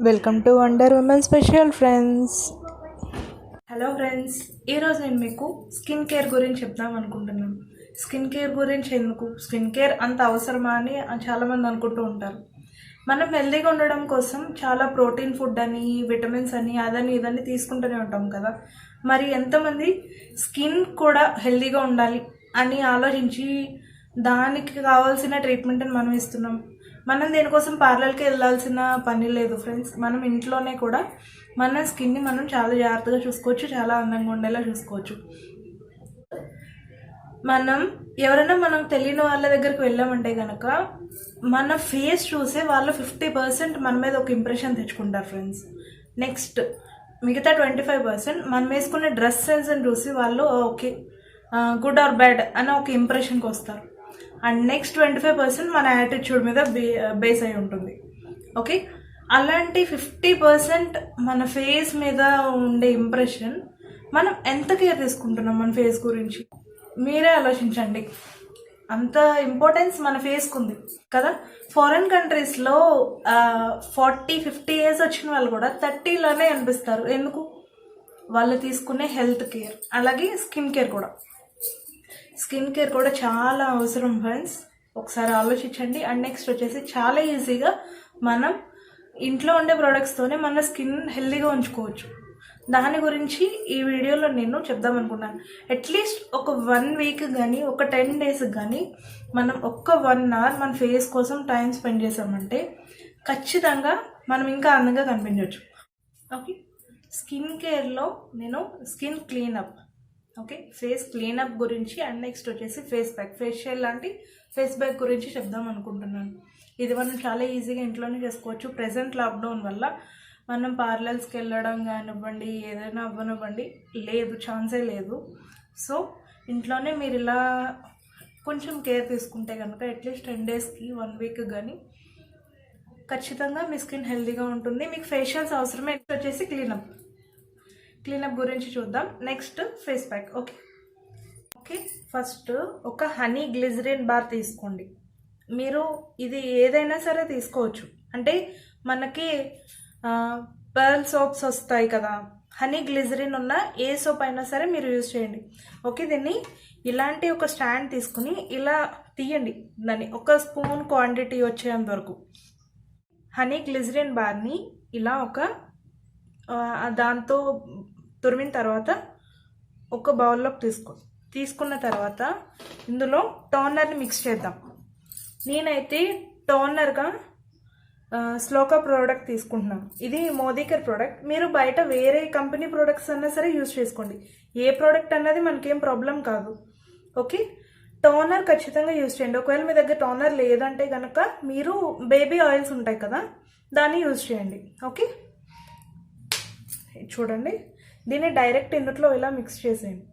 Welcome to wonder women special friends. Hello friends, ఈరోజు నేను మీకు స్కిన్ కేర్ గురించి చెప్దాం అనుకుంటున్నాను. స్కిన్ కేర్ గురించి ఎందుకు, స్కిన్ కేర్ అంత అవసరమా అని చాలామంది అనుకుంటూ ఉంటారు. మనం హెల్తీగా ఉండడం కోసం చాలా ప్రోటీన్ ఫుడ్ అని, విటమిన్స్ అని, అదని ఇదని తీసుకుంటూనే ఉంటాం కదా. మరి ఎంతమంది స్కిన్ కూడా హెల్తీగా ఉండాలి అని ఆలోచించి దానికి కావాల్సిన ట్రీట్మెంట్ని మనం ఇస్తున్నాం. మనం దీనికోసం పార్లర్కి వెళ్ళాల్సిన పని లేదు ఫ్రెండ్స్. మనం ఇంట్లోనే కూడా మన స్కిన్ని మనం చాలా జాగ్రత్తగా చూసుకోవచ్చు, చాలా అందంగా ఉండేలా చూసుకోవచ్చు. మనం ఎవరైనా మనం తెలియని వాళ్ళ దగ్గరికి వెళ్ళామంటే కనుక మన ఫేస్ చూసే వాళ్ళు 50% మన మీద ఒక ఇంప్రెషన్ తెచ్చుకుంటారు ఫ్రెండ్స్. నెక్స్ట్ మిగతా 25% మనం వేసుకునే డ్రెస్ సెన్స్ని చూసి వాళ్ళు ఓకే గుడ్ ఆర్ బ్యాడ్ అని ఒక ఇంప్రెషన్కి వస్తారు. అండ్ నెక్స్ట్ 25% మన యాటిట్యూడ్ మీద బేస్ అయి ఉంటుంది. ఓకే, అలాంటి 50% మన ఫేస్ మీద ఉండే ఇంప్రెషన్ మనం ఎంత కేర్ తీసుకుంటున్నాం మన ఫేస్ గురించి మీరే ఆలోచించండి. అంత ఇంపార్టెన్స్ మన ఫేస్కి ఉంది కదా. ఫారెన్ కంట్రీస్లో 40-50 ఇయర్స్ వచ్చిన వాళ్ళు కూడా 30లోనే అనిపిస్తారు. ఎందుకు? వాళ్ళు తీసుకునే హెల్త్ కేర్, అలాగే స్కిన్ కేర్ కూడా. స్కిన్ కేర్ కూడా చాలా అవసరం ఫ్రెండ్స్, ఒకసారి ఆలోచించండి. అండ్ నెక్స్ట్ వచ్చేసి చాలా ఈజీగా మనం ఇంట్లో ఉండే ప్రోడక్ట్స్తోనే మన స్కిన్ హెల్తీగా ఉంచుకోవచ్చు. దాని గురించి ఈ వీడియోలో నేను చెప్దాం అనుకున్నాను. అట్లీస్ట్ ఒక 1 వీక్ కానీ ఒక 10 డేస్ కానీ మనం ఒక్క 1 అవర్ మన ఫేస్ కోసం టైం స్పెండ్ చేసామంటే ఖచ్చితంగా మనం ఇంకా అందంగా కనిపించవచ్చు. ఓకే, స్కిన్ కేర్లో నేను skin cleanup, okay, face cleanup గురించి అండ్ నెక్స్ట్ వచ్చేసి ఫేస్ ప్యాక్, ఫేషియల్ లాంటి ఫేస్ ప్యాక్ గురించి చెప్దాం అనుకుంటున్నాను. ఇది మనం చాలా ఈజీగా ఇంట్లోనే చేసుకోవచ్చు. ప్రెసెంట్ లాక్డౌన్ వల్ల మనం పార్లర్స్కి వెళ్ళడం కానివ్వండి, ఏదైనా అవ్వనివ్వండి, లేదు, ఛాన్సే లేదు. సో ఇంట్లోనే మీరు ఇలా కొంచెం కేర్ తీసుకుంటే కనుక అట్లీస్ట్ 10 డేస్కి 1 వీక్ కానీ ఖచ్చితంగా మీ స్కిన్ హెల్తీగా ఉంటుంది. మీకు ఫేషియల్స్ అవసరమే. వచ్చేసి క్లీనప్ గురించి చూద్దాం. Next face pack. Okay, first ఒక హనీ గ్లిజరిన్ బార్ తీసుకోండి. మీరు ఇది ఏదైనా సరే తీసుకోవచ్చు. అంటే మనకి పర్ల్ సోప్స్ వస్తాయి కదా, హనీ గ్లిజరిన్ ఉన్న ఏ సోప్ అయినా సరే మీరు యూజ్ చేయండి. ఓకే, దీన్ని ఇలాంటి ఒక స్టాండ్ తీసుకుని ఇలా తీయండి. దాన్ని ఒక స్పూన్ క్వాంటిటీ వచ్చేంత వరకు హనీ గ్లిజరిన్ బార్ని ఇలా దాంతో తురిమిన తర్వాత ఒక బౌల్లోకి తీసుకున్న తర్వాత ఇందులో టోనర్ని మిక్స్ చేద్దాం. నేనైతే టోనర్గా స్లోకా ప్రోడక్ట్ తీసుకుంటున్నాను. ఇది మోదీకేర్ ప్రోడక్ట్. మీరు బయట వేరే కంపెనీ ప్రోడక్ట్స్ అన్నా సరే యూజ్ చేసుకోండి. ఏ ప్రోడక్ట్ అన్నది మనకేం ప్రాబ్లం కాదు. ఓకే, టోనర్ ఖచ్చితంగా యూజ్ చేయండి. ఒకవేళ మీ దగ్గర టోనర్ లేదంటే కనుక మీరు బేబీ ఆయిల్స్ ఉంటాయి కదా, దాన్ని యూజ్ చేయండి. ఓకే, చూడండి, దీన్ని డైరెక్ట్ ఇందులో ఇలా మిక్స్ చేసేయండి.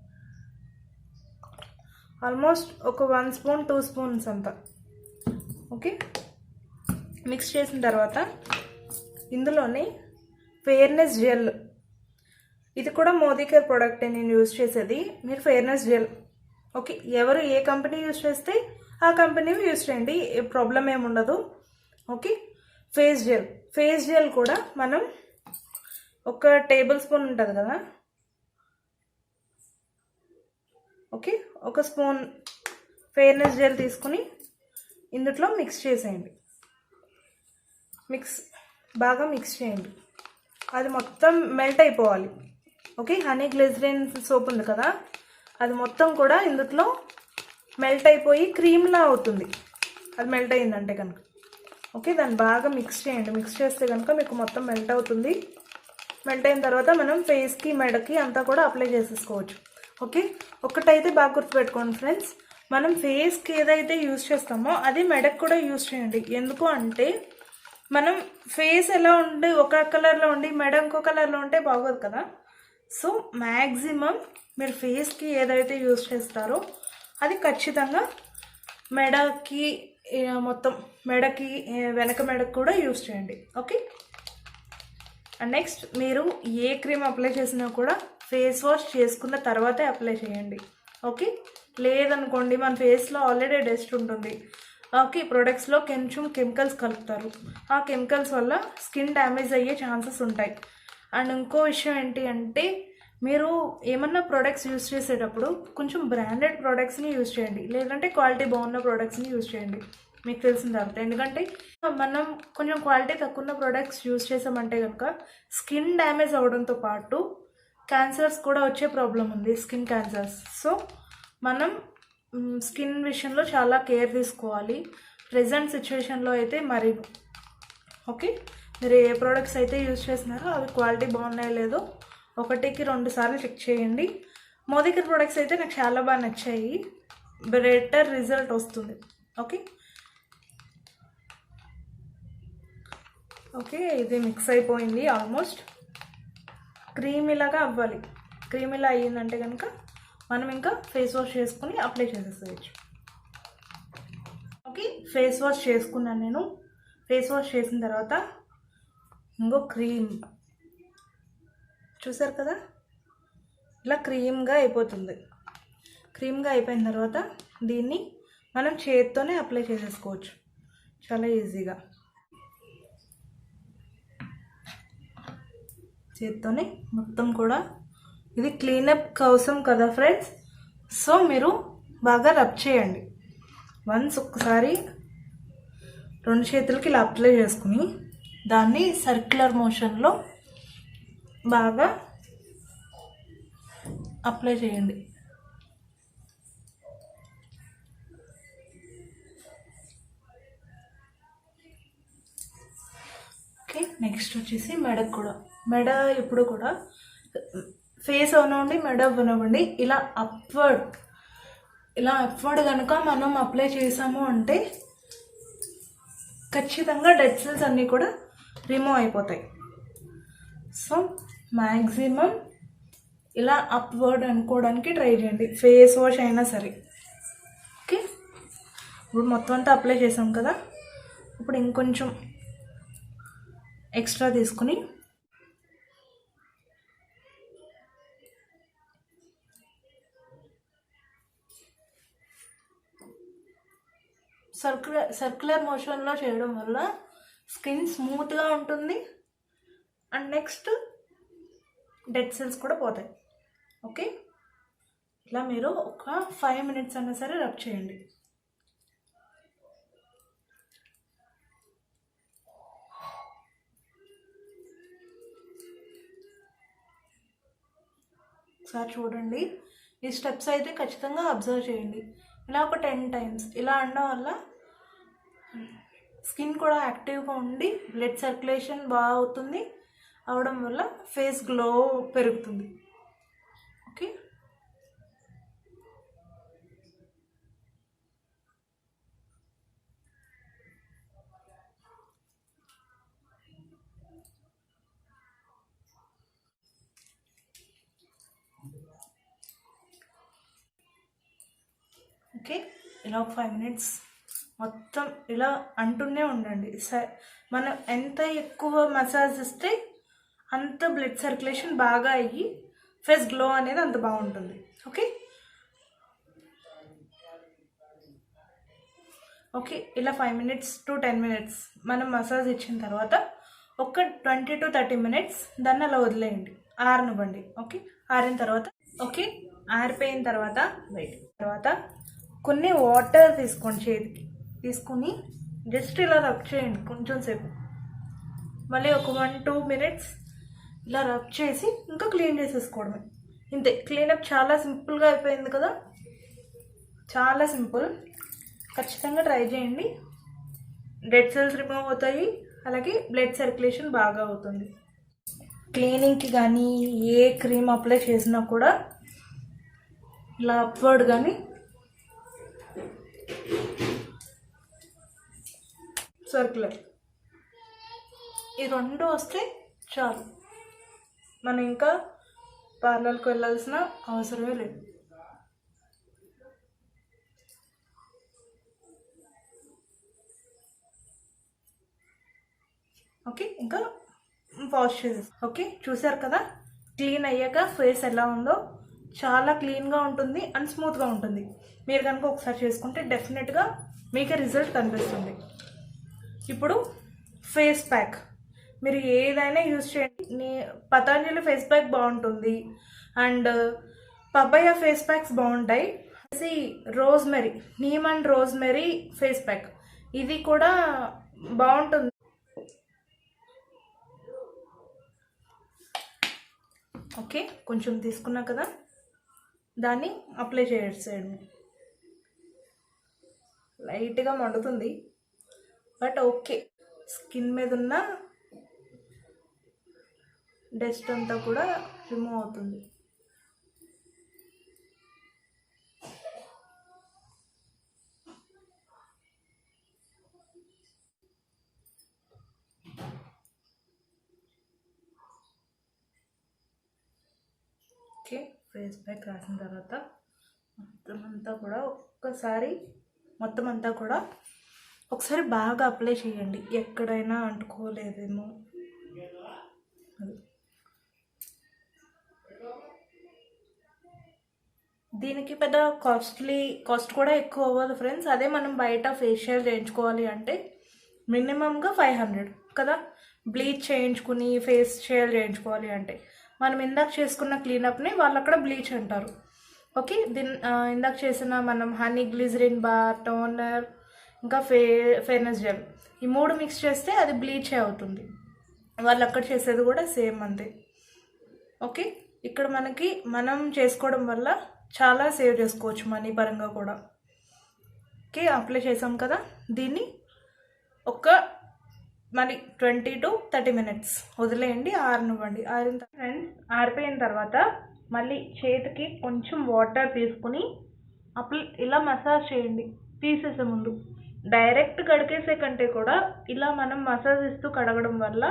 ఆల్మోస్ట్ ఒక 1 స్పూన్ 2 స్పూన్స్ అంతా. ఓకే, మిక్స్ చేసిన తర్వాత ఇందులోనే ఫెయిర్నెస్ జెల్, ఇది కూడా మోదీకేర్ ప్రోడక్టే నేను యూజ్ చేసేది. మీరు ఫెయిర్నెస్ జెల్, ఓకే, ఎవరు ఏ కంపెనీ యూజ్ చేస్తే ఆ కంపెనీ యూజ్ చేయండి, ప్రాబ్లం ఏముండదు. ఓకే, ఫేస్ జెల్ కూడా మనం ఒక టేబుల్ స్పూన్ ఉంటుంది కదా, ఓకే, ఒక స్పూన్ ఫెయిర్నెస్ జెల్ తీసుకుని ఇందులో మిక్స్ చేసేయండి. బాగా మిక్స్ చేయండి. అది మొత్తం మెల్ట్ అయిపోవాలి. ఓకే, హనీ గ్లిజరిన్ సోప్ ఉంది కదా, అది మొత్తం కూడా ఇందులో మెల్ట్ అయిపోయి క్రీమ్లా అవుతుంది. అది మెల్ట్ అయిందంటే కనుక ఓకే, దాన్ని బాగా మిక్స్ చేయండి. మిక్స్ చేస్తే కనుక మీకు మొత్తం మెల్ట్ అవుతుంది. మెల్ట్ అయిన తర్వాత మనం ఫేస్కి, మెడకి అంతా కూడా అప్లై చేసేసుకోవచ్చు. ఓకే, ఒకటైతే బాగా గుర్తుపెట్టుకోండి ఫ్రెండ్స్, మనం ఫేస్కి ఏదైతే యూజ్ చేస్తామో అది మెడకు కూడా యూజ్ చేయండి. ఎందుకు అంటే మనం ఫేస్ ఎలా ఉండి ఒక కలర్లో ఉండి మెడ ఇంకో కలర్లో ఉంటే బాగోదు కదా. సో మ్యాక్సిమం మీరు ఫేస్కి ఏదైతే యూజ్ చేస్తారో అది ఖచ్చితంగా మెడకి, మొత్తం మెడకి, వెనక మెడకు కూడా యూజ్ చేయండి. ఓకే, అండ్ నెక్స్ట్ మీరు ఏ క్రీమ్ అప్లై చేసినా కూడా ఫేస్ వాష్ చేసుకున్న తర్వాతే అప్లై చేయండి. ఓకే, లేదనుకోండి మన ఫేస్లో ఆల్రెడీ డస్ట్ ఉంటుంది, ఓకే, ప్రొడక్ట్స్లో కొంచెం కెమికల్స్ కలుపుతారు. ఆ కెమికల్స్ వల్ల స్కిన్ డ్యామేజ్ అయ్యే ఛాన్సెస్ ఉంటాయి. అండ్ ఇంకో విషయం ఏంటి అంటే, మీరు ఏమన్నా ప్రోడక్ట్స్ యూస్ చేసేటప్పుడు కొంచెం బ్రాండెడ్ ప్రోడక్ట్స్ని యూజ్ చేయండి, లేదంటే క్వాలిటీ బాగున్న ప్రోడక్ట్స్ని యూజ్ చేయండి, మీకు తెలిసిన తర్వాత. ఎందుకంటే మనం కొంచెం క్వాలిటీ తక్కువ ఉన్న ప్రోడక్ట్స్ యూజ్ చేసామంటే కనుక స్కిన్ డ్యామేజ్ అవ్వడంతో పాటు క్యాన్సర్స్ కూడా వచ్చే ప్రాబ్లం ఉంది, స్కిన్ క్యాన్సర్స్. సో మనం స్కిన్ విషయంలో చాలా కేర్ తీసుకోవాలి ప్రజెంట్ సిచ్యువేషన్లో అయితే. మరి ఓకే, మీరు ఏ ప్రోడక్ట్స్ అయితే యూజ్ చేస్తున్నారో అవి క్వాలిటీ బాగున్నాయో లేదో 1కి 2 సార్లు చెక్ చేయండి. మోదికర్ ప్రోడక్ట్స్ అయితే నాకు చాలా బాగా నచ్చాయి, బెటర్ రిజల్ట్ వస్తుంది. ఓకే ఓకే, ఇది మిక్స్ అయిపోయింది. ఆల్మోస్ట్ క్రీమీలాగా అవ్వాలి. క్రీమీలా అయ్యిందంటే కనుక మనం ఇంకా ఫేస్ వాష్ చేసుకుని అప్లై చేసేసేయచ్చు. ఓకే, ఫేస్ వాష్ చేసుకున్నాను నేను. ఫేస్ వాష్ చేసిన తర్వాత ఇంకో క్రీమ్ చూసారు కదా, ఇలా క్రీమ్గా అయిపోతుంది. క్రీమ్గా అయిపోయిన తర్వాత దీన్ని మనం చేత్తోనే అప్లై చేసేసుకోవచ్చు చాలా ఈజీగా. చేత్తోనే మొత్తం కూడా. ఇది క్లీనప్ కోసం కదా ఫ్రెండ్స్, సో మీరు బాగా రబ్ చేయండి. వన్స్ ఒక్కసారి 2 చేతులకి ఇలా అప్లై చేసుకుని దాన్ని సర్క్యులర్ మోషన్లో బాగా అప్లై చేయండి. ఓకే, నెక్స్ట్ వచ్చేసి మెడకు కూడా. మెడ ఇప్పుడు కూడా ఫేస్ అవనివ్వండి, మెడ అవనివ్వండి, ఇలా అప్వర్డ్ కనుక మనం అప్లై చేసాము అంటే ఖచ్చితంగా డెడ్ సెల్స్ అన్నీ కూడా రిమూవ్ అయిపోతాయి. సో మ్యాక్సిమం ఇలా అప్వర్డ్ అనుకోవడానికి ట్రై చేయండి, ఫేస్ వాష్ అయినా సరే. ఓకే, ఇప్పుడు మొత్తం అంతా అప్లై చేసాం కదా, ఇప్పుడు ఇంకొంచెం ఎక్స్ట్రా తీసుకుని సర్క్యులర్ మోషన్లో చేయడం వల్ల స్కిన్ స్మూత్గా ఉంటుంది. అండ్ నెక్స్ట్ డెడ్ సెల్స్ కూడా పోతాయి. ఓకే, ఇలా మీరు ఒక 5 మినిట్స్ అయినా సరే రబ్ చేయండి. ఒకసారి చూడండి, ఈ స్టెప్స్ అయితే ఖచ్చితంగా అబ్జర్వ్ చేయండి. ఇలా ఒక 10 టైమ్స్ ఇలా అనడం వల్ల స్కిన్ కూడా యాక్టివ్గా ఉండి బ్లడ్ సర్క్యులేషన్ బాగా అవుతుంది. అవడం వల్ల ఫేస్ గ్లో పెరుగుతుంది. ఓకే, ఓకే, ఇలా ఒక 5 మినిట్స్ మొత్తం ఇలా అంటూనే ఉండండి. మనం ఎంత ఎక్కువ మసాజ్ ఇస్తే అంత బ్లడ్ సర్క్యులేషన్ బాగా అయ్యి ఫేస్ గ్లో అనేది అంత బాగుంటుంది. ఓకే ఓకే, ఇలా 5 మినిట్స్ టు 10 మినిట్స్ మనం మసాజ్ ఇచ్చిన తర్వాత ఒక 20 to 30 మినిట్స్ దాన్ని అలా వదిలేయండి, ఆరనివ్వండి. ఓకే, ఆరిన తర్వాత ఆరిపోయిన తర్వాత కొన్ని వాటర్ తీసుకోండి, చేతికి తీసుకుని జస్ట్ ఇలా రబ్ చేయండి కొంచెం సేపు. మళ్ళీ ఒక 1-2 మినిట్స్ ఇలా రబ్ చేసి ఇంకా క్లీన్ చేసేసుకోవడమే. ఇంతే, క్లీనప్ చాలా సింపుల్గా అయిపోయింది కదా, చాలా సింపుల్. ఖచ్చితంగా ట్రై చేయండి, డెడ్ సెల్స్ రిమూవ్ అవుతాయి, అలాగే బ్లడ్ సర్క్యులేషన్ బాగా అవుతుంది. క్లీనింగ్కి కానీ ఏ క్రీమ్ అప్లై చేసినా కూడా ఇలా అప్వర్డ్ కానీ సర్క్యులర్ ఈ 2 వస్తే చాలు, మనం ఇంకా పార్లర్కి వెళ్ళాల్సిన అవసరమే లేదు. ఓకే, ఇంకా వాష్ చేసేసి. ఓకే, చూసారు కదా, క్లీన్ అయ్యాక ఫేస్ ఎలా ఉందో చాలా క్లీన్గా ఉంటుంది అండ్ స్మూత్గా ఉంటుంది. మీరు కనుక ఒకసారి చేసుకుంటే డెఫినెట్గా మీకు రిజల్ట్ కనిపిస్తుంది. ఇప్పుడు ఫేస్ ప్యాక్ మీరు ఏదైనా యూజ్ చేయండి. పతంజలి ఫేస్ ప్యాక్ బాగుంటుంది అండ్ పపయ్య ఫేస్ ప్యాక్స్ బాగుంటాయి. Rosemary, neem and rosemary face pack ఇది కూడా బాగుంటుంది. ఓకే, కొంచెం తీసుకున్నా కదా, దాన్ని అప్లై చేసేయండి. లైట్గా మండుతుంది బట్ ఓకే, స్కిన్ మీద ఉన్న డస్ట్ అంతా కూడా రిమూవ్ అవుతుంది. ఓకే, ఫేస్ ప్యాక్ రాసిన తర్వాత మొత్తం అంతా కూడా ఒకసారి బాగా అప్లై చేయండి. ఎక్కడైనా అంటుకోలేదేమో. దీనికి పెద్ద కాస్ట్ కూడా ఎక్కువ అవ్వదు ఫ్రెండ్స్. అదే మనం బయట ఫేషియల్ చేయించుకోవాలి అంటే మినిమంగా 500 కదా. బ్లీచ్ చేయించుకుని ఫేషియల్ చేయించుకోవాలి అంటే మనం ఇందాక చేసుకున్న క్లీనప్ని వాళ్ళు అక్కడ బ్లీచ్ అంటారు. ఓకే, ఇందాక చేసిన మనం హనీ గ్లిజరిన్ బార్, టోనర్, ఇంకా ఫేర్నెస్ జెల్, ఈ 3 మిక్స్ చేస్తే అది బ్లీచే అవుతుంది. వాళ్ళు అక్కడ చేసేది కూడా సేమ్ అంతే. ఓకే, ఇక్కడ మనం చేసుకోవడం వల్ల చాలా సేవ్ చేసుకోవచ్చు మనీ పరంగా కూడా. ఓకే, అప్లై చేసాం కదా, దీన్ని మరి 20 to 30 minutes వదిలేయండి, ఆరనివ్వండి. ఆరిపోయిన తర్వాత మళ్ళీ చేతికి కొంచెం వాటర్ తీసుకుని ఇలా మసాజ్ చేయండి. తీసేసే ముందు డైరెక్ట్ కడిగేసే కంటే కూడా ఇలా మనం మసాజ్ ఇస్తూ కడగడం వల్ల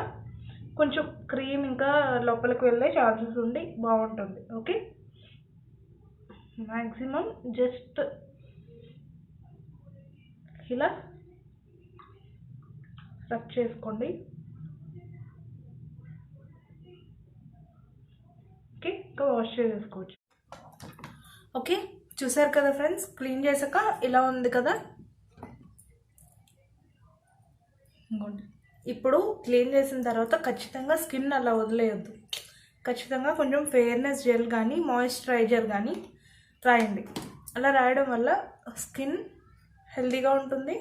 కొంచెం క్రీమ్ ఇంకా లోపలికి వెళ్ళే ఛాన్సెస్ ఉండి బాగుంటుంది. ఓకే, మ్యాక్సిమం జస్ట్ ఇలా రబ్ చేసుకోండి. ఓకే, ఇంకా వాష్ చేసేసుకోవచ్చు. ఓకే, చూసారు కదా ఫ్రెండ్స్, క్లీన్ చేసాక ఇలా ఉంది కదా. ఇప్పుడు క్లీన్ చేసిన తర్వాత ఖచ్చితంగా స్కిన్ అలా వదిలేయద్దు. ఖచ్చితంగా కొంచెం ఫెయిర్నెస్ జెల్ కానీ మాయిశ్చరైజర్ కానీ రాయండి. అలా రాయడం వల్ల స్కిన్ హెల్తీగా ఉంటుంది,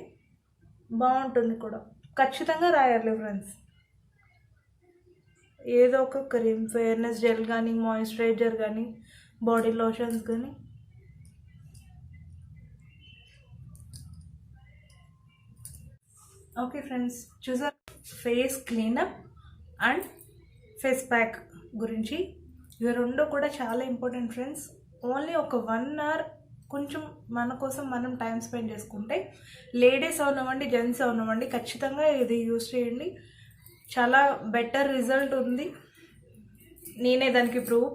బాగుంటుంది కూడా. ఖచ్చితంగా రాయాలి ఫ్రెండ్స్. ఏదో ఒక క్రీమ్, ఫెయిర్నెస్ జెల్ కానీ మాయిశ్చరైజర్ కానీ బాడీ లోషన్స్ కానీ. ఓకే ఫ్రెండ్స్, చూసారు face cleanup and face pack గురించి. ఇవి రెండు కూడా చాలా ఇంపార్టెంట్ ఫ్రెండ్స్. ఓన్లీ ఒక 1 hour కొంచెం మన కోసం మనం టైం స్పెండ్ చేసుకుంటే, లేడీస్ అవనివ్వండి జెంట్స్ అవనివ్వండి, ఖచ్చితంగా ఇది యూజ్ చేయండి. చాలా బెటర్ రిజల్ట్ ఉంది. నేనే దానికి ప్రూవ్.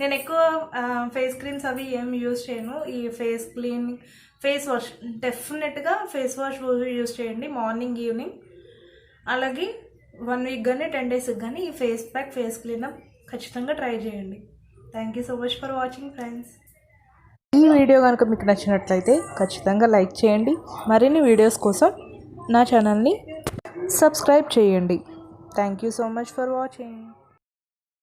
నేను ఎక్కువ ఫేస్ క్రీమ్స్ అవి ఏం యూజ్ చేయను. ఈ ఫేస్ వాష్ డెఫినెట్గా ఫేస్ వాష్ యూజ్ చేయండి మార్నింగ్ ఈవినింగ్. అలాగే 1 week కానీ 10 days కానీ ఈ ఫేస్ ప్యాక్, ఫేస్ క్లీనప్ ఖచ్చితంగా ట్రై చేయండి. Thank you so much for watching friends. ఈ వీడియో కనుక మీకు నచ్చినట్లయితే ఖచ్చితంగా లైక్ చేయండి. మరిన్ని వీడియోస్ కోసం నా ఛానల్ని సబ్స్క్రైబ్ చేయండి. Thank you so much for watching.